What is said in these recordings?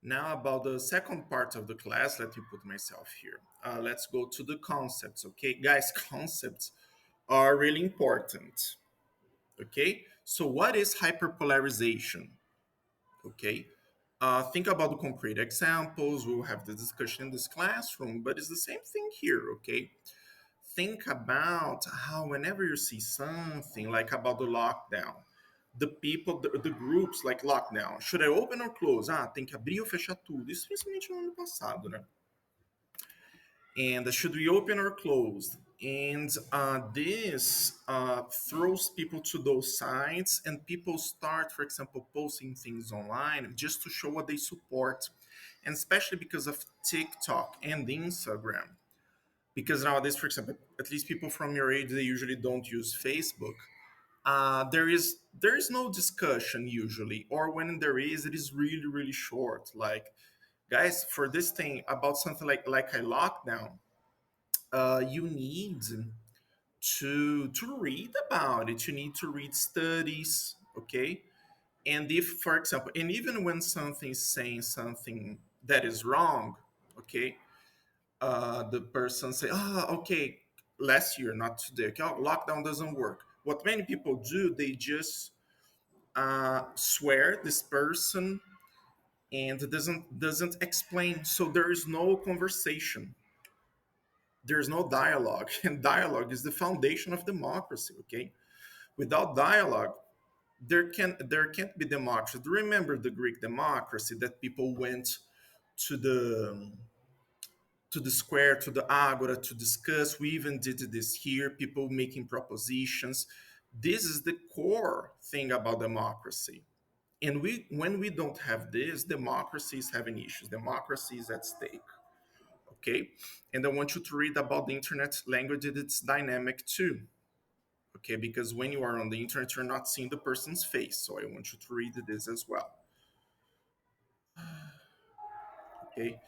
Now about the second part of the class, let me put myself here. Let's go to the concepts, okay? Guys, concepts are really important, okay? So what is hyperpolarization, okay? Think about the concrete examples. We'll have the discussion in this classroom, but it's the same thing here, okay? Think about how whenever you see something like about the lockdown, the people, the groups like lockdown, should I open or close? Ah, tem que abrir ou fechar tudo. Isso principalmente no ano passado, né? And should we open or close? And this throws people to those sites, and people start, for example, posting things online just to show what they support, and especially because of TikTok and Instagram. Because nowadays, for example, at least people from your age, they usually don't use Facebook. There is no discussion usually, or when there is, it is really short. Like, guys, for this thing about something like a lockdown, you need to read about it. You need to read studies, okay? And if, for example, and even when something is saying something that is wrong, okay, the person say, okay, last year, not today. Okay, lockdown doesn't work. What many people do, they just swear this person and doesn't explain. So there is no conversation. There's no dialogue, and dialogue is the foundation of democracy. Okay, without dialogue, there can't be democracy. Remember the Greek democracy that people went to the square, to the agora to discuss. We even did this here, people making propositions. This is the core thing about democracy. And when we don't have this, democracy is having issues. Democracy is at stake. Okay. And I want you to read about the internet language. It's dynamic too. Okay, because when you are on the internet, you're not seeing the person's face. So I want you to read this as well. Okay.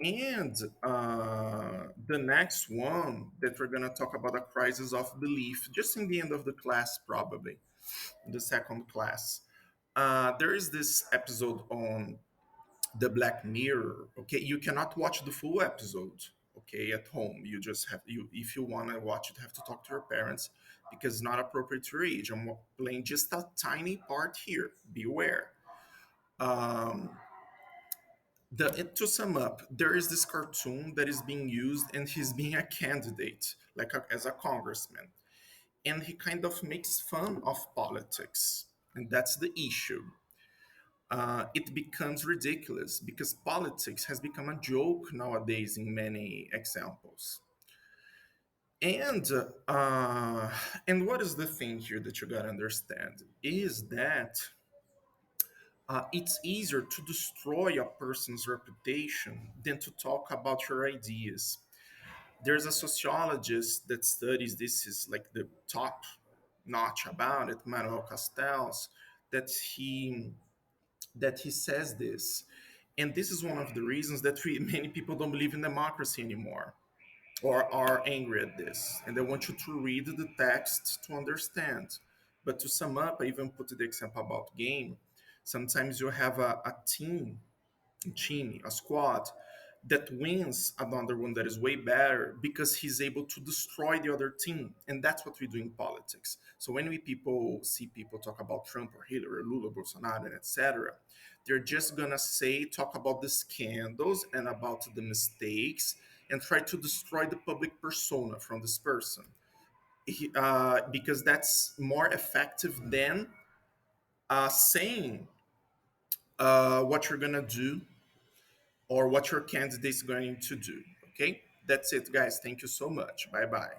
And the next one that we're going to talk about a crisis of belief, just in the end of the class, probably, the second class. There is this episode on the Black Mirror. Okay, you cannot watch the full episode. Okay, at home, you just have you if you want to watch it, have to talk to your parents because it's not appropriate to your age. I'm playing just a tiny part here. Beware. Um, to sum up, there is this cartoon that is being used, and he's being a candidate, as a congressman, and he kind of makes fun of politics, and that's the issue. It becomes ridiculous because politics has become a joke nowadays in many examples. And uh, and what is the thing here that you gotta understand is that it's easier to destroy a person's reputation than to talk about your ideas. There's a sociologist that studies this, is like the top notch about it, Manuel Castells, that he says this. And this is one of the reasons that many people don't believe in democracy anymore or are angry at this. And I want you to read the text to understand. But to sum up, I even put the example about game. Sometimes you have a team, a squad that wins another one that is way better because he's able to destroy the other team. And that's what we do in politics. So when we people see people talk about Trump or Hillary, Lula, Bolsonaro, and etc., they're just gonna talk about the scandals and about the mistakes and try to destroy the public persona from this person. Because that's more effective than saying what you're gonna do or what your candidate's going to do. Okay, that's it, guys. Thank you so much. Bye bye.